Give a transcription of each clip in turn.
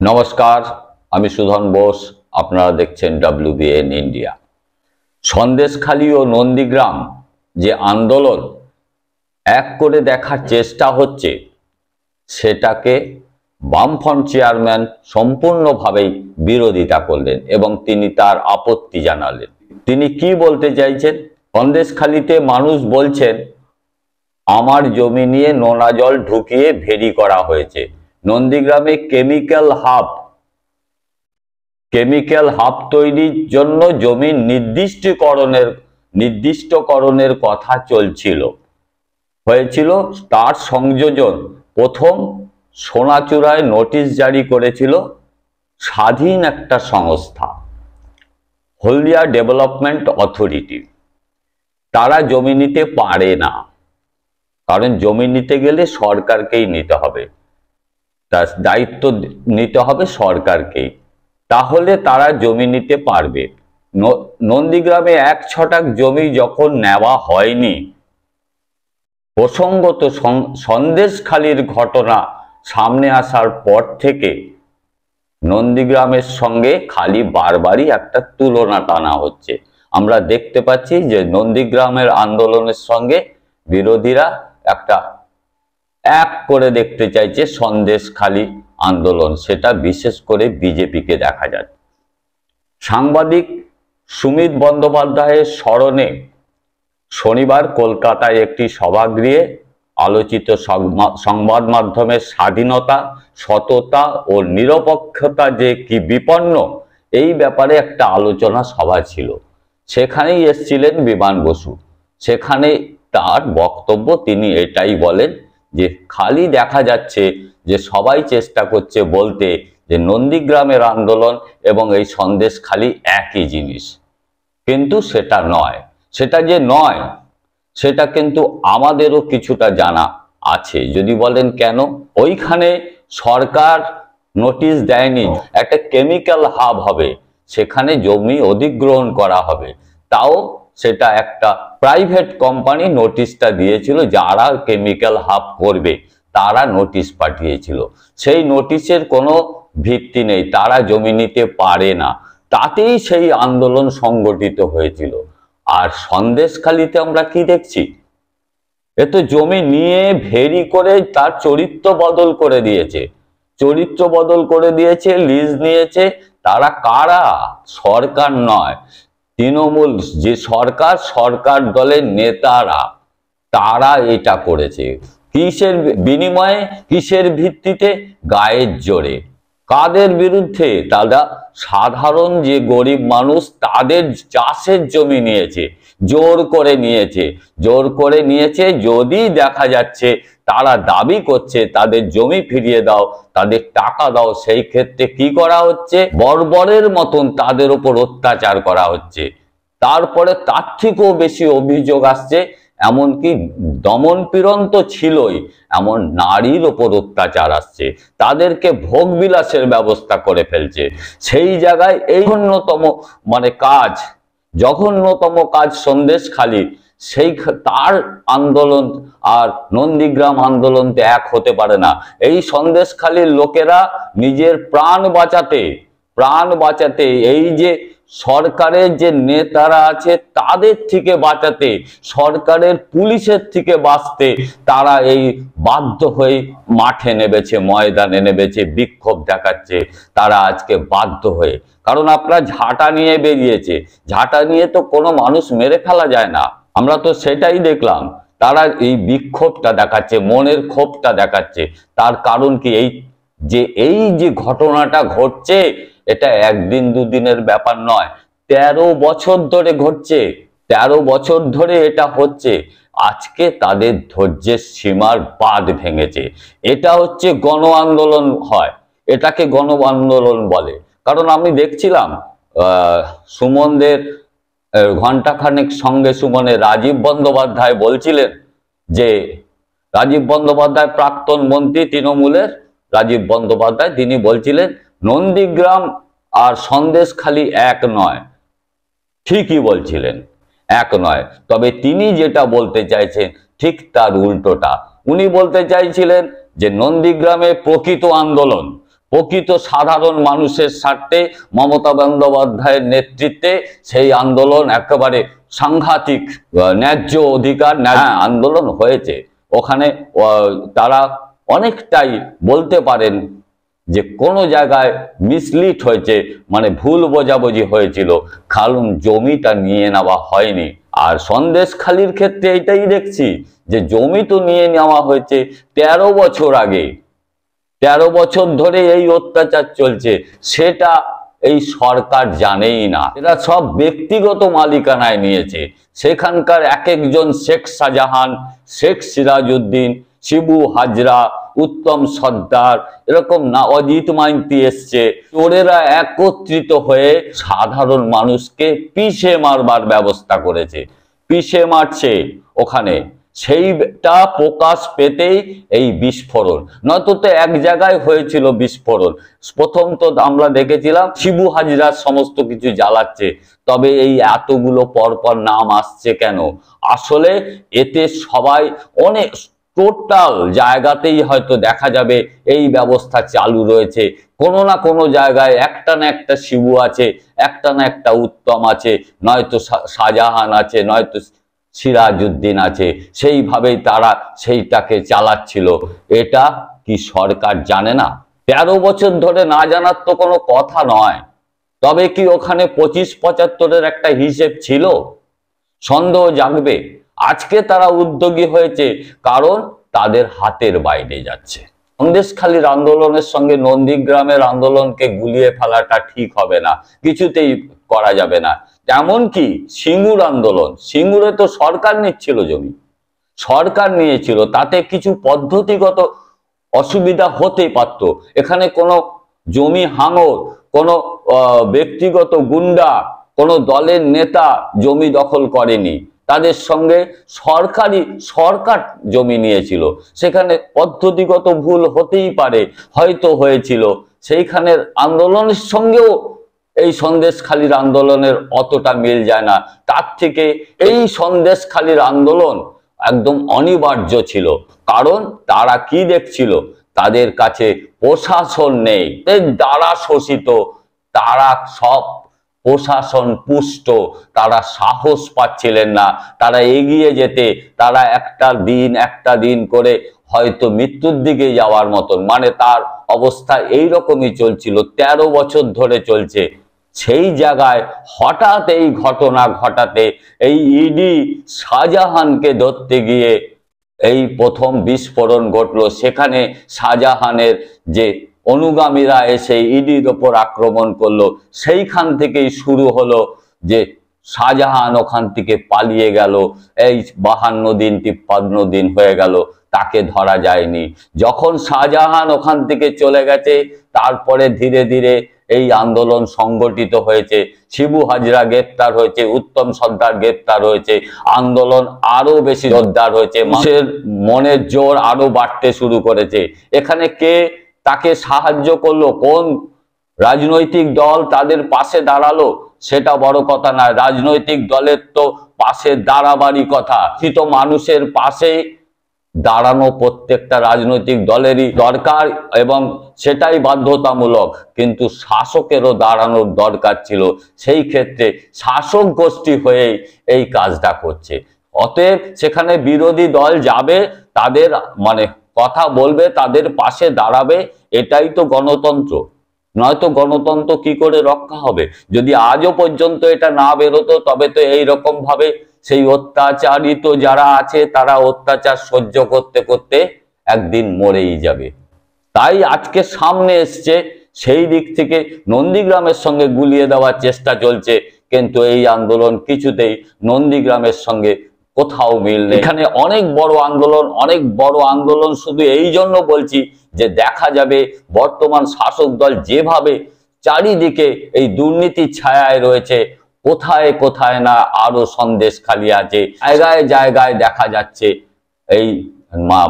নমস্কার, আমি সুধন বোস। আপনারা দেখছেন WBN ইন্ডিয়া। সন্দেশখালী ও নন্দীগ্রাম যে আন্দোলন এক করে দেখার চেষ্টা হচ্ছে, সেটাকে বামফ্রন্ট চেয়ারম্যান সম্পূর্ণভাবেই বিরোধিতা করলেন এবং তিনি তার আপত্তি জানালেন। তিনি কি বলতে চাইছেন? সন্দেশখালীতে মানুষ বলছেন, আমার জমি নিয়ে নোনা জল ঢুকিয়ে ভেরি করা হয়েছে। নন্দীগ্রামে কেমিক্যাল হাব তৈরির জন্য জমির নির্দিষ্টকরণের কথা হয়েছিল। তার সংযোজন প্রথম সোনাচূড়ায় নোটিশ জারি করেছিল স্বাধীন একটা সংস্থা, হলদিয়া ডেভেলপমেন্ট অথরিটি। তারা জমি নিতে পারে না, কারণ জমি নিতে গেলে সরকারকেই নিতে হবে, তার দায়িত্ব নিতে হবে সরকারকেই, তাহলে তারা জমি নিতে পারবে। নন্দীগ্রামে 1 ছটাক জমি যখন নেওয়া হয়নি, প্রসঙ্গত সন্দেশখালীর ঘটনা সামনে আসার পর থেকে নন্দীগ্রামের সঙ্গে খালি বারবারই একটা তুলনা টানা হচ্ছে। আমরা দেখতে পাচ্ছি যে নন্দীগ্রামের আন্দোলনের সঙ্গে বিরোধীরা একটা এক করে দেখতে চাইছে সন্দেশখালী আন্দোলন, সেটা বিশেষ করে বিজেপিকে দেখা যাচ্ছে। সাংবাদিক সুমিত বন্দ্যোপাধ্যায়ের স্মরণে শনিবার কলকাতায় একটি সভাগৃহে আলোচিত সংবাদ মাধ্যমের স্বাধীনতা, সততা ও নিরপেক্ষতা যে কি বিপন্ন, এই ব্যাপারে একটা আলোচনা সভা ছিল। সেখানেই এসেছিলেন বিমান বসু। সেখানে তার বক্তব্য, তিনি এটাই বলেন যে খালি দেখা যাচ্ছে যে সবাই চেষ্টা করছে বলতে যে নন্দীগ্রামের আন্দোলন এবং এই সন্দেশখালী একই জিনিস, কিন্তু সেটা নয়। সেটা যে নয়, সেটা কিন্তু আমাদেরও কিছুটা জানা আছে। যদি বলেন কেন? ওইখানে সরকার নোটিশ দেয়নি একটা কেমিক্যাল হাব হবে, সেখানে জমি অধিগ্রহণ করা হবে, তাও সেটা একটা প্রাইভেট কোম্পানি নোটিশটা দিয়েছিল। যারা কেমিক্যাল হাব করবে তারা নোটিশ পাঠিয়েছিল, সেই নোটিশের কোনো ভিত্তি নেই, তারা জমি নিতে পারে না, তাতেই সেই আন্দোলন সংগঠিত হয়েছিল। আর সন্দেশখালীতে আমরা কি দেখছি? এ তো জমি নিয়ে ভেরি করে তার চরিত্র বদল করে দিয়েছে, লিজ নিয়েছে। তারা কারা? সরকার নয়, তৃণমূল যে সরকার দলের নেতারা, তারা এটা করেছে। কিসের বিনিময়ে, কিসের ভিত্তিতে? গায়ের জোরে। কাদের বিরুদ্ধে? তারা সাধারণ যে গরিব মানুষ, তাদের চাষের জমি নিয়েছে, জোর করে নিয়েছে। যদি দেখা যাচ্ছে তারা দাবি করছে তাদের জমি ফিরিয়ে দাও, তাদের টাকা দাও, সেই ক্ষেত্রে কি করা হচ্ছে? বর্বরের মতন তাদের উপর অত্যাচার করা হচ্ছে। তারপরে তার থেকেও বেশি অভিযোগ আসছে, এমনকি দমন পীড়ন তো ছিলই, এমন নারীর ওপর অত্যাচার আসছে, তাদেরকে ভোগ বিলাসের ব্যবস্থা করে ফেলছে। সেই জায়গায় এই জঘন্যতম কাজ সন্দেশখালী, সেই তার আন্দোলন আর নন্দীগ্রাম আন্দোলন তো এক হতে পারে না। এই সন্দেশখালীর লোকেরা নিজের প্রাণ বাঁচাতে এই যে সরকারের যে নেতারা আছে তাদের থেকে বাঁচাতে, সরকারের পুলিশের থেকে বাঁচতে, তারা এই বাধ্য হয়ে মাঠে নেমেছে, ময়দানে নেমেছে, বিক্ষোভ দেখাচ্ছে তারা আজকে বাধ্য হয়ে। কারণ আপনারা ঝাঁটা নিয়ে বেরিয়েছে, ঝাঁটা নিয়ে তো কোনো মানুষ মেরে ফেলা যায় না, আমরা তো সেটাই দেখলাম। তারা এই বিক্ষোভটা দেখাচ্ছে, মনের ক্ষোভটা দেখাচ্ছে। তার কারণ কি? এই যে ঘটনাটা ঘটছে, এটা একদিন দুদিনের ব্যাপার নয়, 13 বছর ধরে ঘটছে, 13 বছর ধরে এটা হচ্ছে। আজকে তাদের ধৈর্যের সীমার বাঁধ ভেঙেছে। এটা হচ্ছে গণ আন্দোলন হয়, এটাকে গণ আন্দোলন বলে। কারণ আমি দেখছিলাম সুমনদের ঘণ্টাখানেক সঙ্গে সুমনে রাজীব বন্দ্যোপাধ্যায় বলছিলেন যে, রাজীব বন্দ্যোপাধ্যায় প্রাক্তন মন্ত্রী তৃণমূলের রাজীব বন্দ্যোপাধ্যায়, তিনি বলছিলেন নন্দীগ্রাম আর সন্দেশখালী এক নয়। ঠিকই বলছিলেন, এক নয়। তবে তিনি যেটা বলতে চাইছেন ঠিক তার উল্টোটা। উনি বলতে চাইছিলেন যে নন্দীগ্রামে প্রকৃত আন্দোলন, প্রকৃত সাধারণ মানুষের স্বার্থে মমতা বন্দ্যোপাধ্যায়ের নেতৃত্বে সেই আন্দোলন একেবারে সাংঘাতিক ন্যায্য অধিকার আন্দোলন হয়েছে। ওখানে তারা অনেকটাই বলতে পারেন যে কোনো জায়গায় মিসলিড হয়েছে, মানে ভুল বোঝাবুঝি হয়েছিল, কারণ জমিটা নিয়ে নেওয়া হয়নি। আর সন্দেশখালির ক্ষেত্রে এটাই দেখছি যে জমি তো নিয়ে নেওয়া হয়েছে 13 বছর আগে, 13 বছর ধরে এই অত্যাচার চলছে, সেটা এই সরকার জানেই না। এরা সব ব্যক্তিগত মালিকানায় নিয়েছে। সেখানকার এক একজন শেখ শাহজাহান, শেখ সিরাজউদ্দিন, শিবু হাজরা, উত্তম সর্দার, এরকম না অজিত মাইতি এসছে, চোরেরা একত্রিত হয়ে সাধারণ মানুষকে পিষে মারবার ব্যবস্থা করেছে, পিষে মারছে ওখানে। সেইটা প্রকাশ পেতেই এই বিস্ফোরণ, নয়তো তো এক জায়গায় হয়েছিল বিস্ফোরণ। প্রথম তো আমরা দেখেছিলাম শিবু হাজরার সমস্ত কিছু জ্বালাচ্ছে, তবে এই এতগুলো পরপর নাম আসছে কেন? আসলে এতে সবাই অনেক টোটাল জায়গাতেই হয়তো দেখা যাবে এই ব্যবস্থা চালু রয়েছে। কোনো না কোনো জায়গায় একটা না একটা শিবু আছে, একটা না একটা উত্তম আছে, নয়তো শাহজাহান আছে, নয়তো সিরাজউদ্দিন আছে। সেইভাবেই তারা সেইটাকে চালাচ্ছিল। এটা কি সরকার জানে না? 13 বছর ধরে না জানার তো কোনো কথা নয়। তবে কি ওখানে 25-75-এর একটা হিসেব ছিল? সন্দেহ জাগবে। আজকে তারা উদ্যোগী হয়েছে কারণ তাদের হাতের বাইরে যাচ্ছে। সন্দেশখালীর আন্দোলনের সঙ্গে নন্দীগ্রামের আন্দোলনকে গুলিয়ে ফেলাটা ঠিক হবে না, কিছুতেই করা যাবে না। এমনকি সিঙ্গুর আন্দোলন, সিঙ্গুরে তো সরকার নিচ্ছিল জমি, সরকার নিয়েছিল, তাতে কিছু পদ্ধতিগত অসুবিধা হতেই পারত। এখানে কোনো জমি হাঙর, কোনো ব্যক্তিগত গুন্ডা, কোনো দলের নেতা জমি দখল করেনি। তাদের সঙ্গে সরকার জমি নিয়েছিল। সেখানে পদ্ধতিগত ভুল হতেই পারে, হয়তো হয়েছিল। সেইখানের আন্দোলনের সঙ্গেও এই সন্দেশখালীর আন্দোলনের অতটা মিল যায় না। তার থেকে এই সন্দেশখালীর আন্দোলন একদম অনিবার্য ছিল। কারণ তারা কি দেখছিল? তাদের কাছে প্রশাসন নেই, দ্বারা শোষিত, তারা সব প্রশাসন পুষ্ট, তারা সাহস পাচ্ছিলেন না তারা এগিয়ে যেতে। তারা একটা দিন করে হয়তো মৃত্যুর দিকে যাওয়ার মতন, মানে তার অবস্থা এইরকমই চলছিল, 13 বছর ধরে চলছে। সেই জায়গায় হঠাৎ এই ঘটনা ঘটাতে এই ইডি শাহজাহানকে ধরতে গিয়ে এই প্রথম বিস্ফোরণ ঘটলো। সেখানে শাহজাহানের যে অনুগামীরা এসে ইডির ওপর আক্রমণ করলো, সেইখান থেকেই শুরু হলো যে শাহজাহান ওখান থেকে পালিয়ে গেল। এই 52 দিন 53 দিন হয়ে গেল, তাকে ধরা যায়নি। যখন শাহজাহান ওখান থেকে চলে গেছে, তারপরে ধীরে ধীরে এই আন্দোলন সংগঠিত হয়েছে। শিবু হাজরা গ্রেপ্তার হয়েছে, উত্তম সর্দার গ্রেপ্তার হয়েছে, আন্দোলন আরো বেশি জোরদার হয়েছে, মানুষের মনের জোর আরো বাড়তে শুরু করেছে। এখানে কে তাকে সাহায্য করলো, কোন রাজনৈতিক দল তাদের পাশে দাঁড়ালো, সেটা বড় কথা না। রাজনৈতিক দলের তো পাশে দাঁড়াবারই কথা, তো মানুষের পাশে দাঁড়ানো প্রত্যেকটা রাজনৈতিক দলেরই দরকার এবং সেটাই বাধ্যতামূলক। কিন্তু শাসকেরও দাঁড়ানোর দরকার ছিল। সেই ক্ষেত্রে শাসক গোষ্ঠী হয়ে এই কাজটা করছে। অতএব সেখানে বিরোধী দল যাবে, তাদের মানে কথা বলবে, তাদের পাশে দাঁড়াবে, এটাই তো গণতন্ত্র। নয়তো গণতন্ত্র কি করে রক্ষা হবে? যদি আজও পর্যন্ত এটা না বেরোতো, তবে তো এইরকম ভাবে সেই অত্যাচারিত যারা আছে তারা অত্যাচার সহ্য করতে করতে একদিন মরেই যাবে। তাই আজকে সামনে এসছে, সেই দিক থেকে নন্দীগ্রামের সঙ্গে গুলিয়ে দেওয়ার চেষ্টা চলছে, কিন্তু এই আন্দোলন কিছুতেই নন্দীগ্রামের সঙ্গে কোথাও মিল নেই। এখানে অনেক বড় আন্দোলন শুধু এই জন্য বলছি যে দেখা যাবে বর্তমান শাসক দল যেভাবে চারিদিকে এই দুর্নীতির ছায়ায় রয়েছে, কোথায় কোথায় না আরো সন্দেশখালী আছে, জায়গায় জায়গায় দেখা যাচ্ছে এই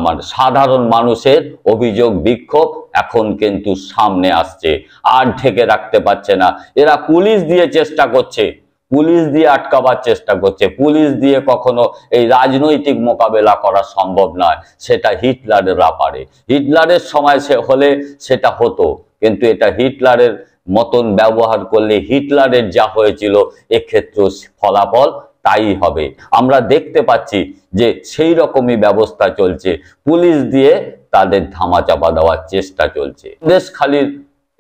মানে সাধারণ মানুষের অভিযোগ বিক্ষোভ এখন কিন্তু সামনে আসছে, আর ঢেকে রাখতে পারছে না। এরা পুলিশ দিয়ে চেষ্টা করছে, পুলিশ দিয়ে আটকাবার চেষ্টা করছে। পুলিশ দিয়ে কখনো এই রাজনৈতিক মোকাবেলা করা সম্ভব নয়, সেটা হিটলারেরা পারে। হিটলারের সময় হলে সেটা হতো, কিন্তু এটা হিটলারের মতন ব্যবহার করলে হিটলারের যা হয়েছিল এক্ষেত্রে ফলাফল তাই হবে। আমরা দেখতে পাচ্ছি যে সেই রকমই ব্যবস্থা চলছে, পুলিশ দিয়ে তাদের ধামাচাপা দেওয়ার চেষ্টা চলছে। সন্দেশখালির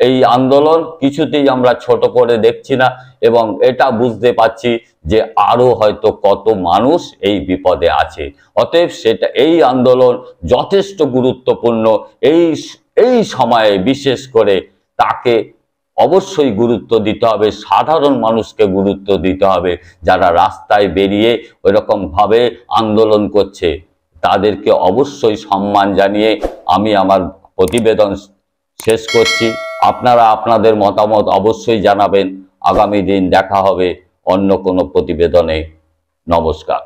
এই আন্দোলন কিছুতেই আমরা ছোট করে দেখছি না, এবং এটা বুঝতে পাচ্ছি যে আরো হয়তো কত মানুষ এই বিপদে আছে। অতএব এই আন্দোলন যথেষ্ট গুরুত্বপূর্ণ। এই সময়ে বিশেষ করে তাকে অবশ্যই গুরুত্ব দিতে হবে, সাধারণ মানুষকে গুরুত্ব দিতে হবে। যারা রাস্তায় বেরিয়ে ওইরকম ভাবে আন্দোলন করছে তাদেরকে অবশ্যই সম্মান জানিয়ে আমি আমার প্রতিবেদন শেষ করছি। আপনারা আপনাদের মতামত অবশ্যই জানাবেন। আগামী দিন দেখা হবে অন্য কোনো প্রতিবেদনে। নমস্কার।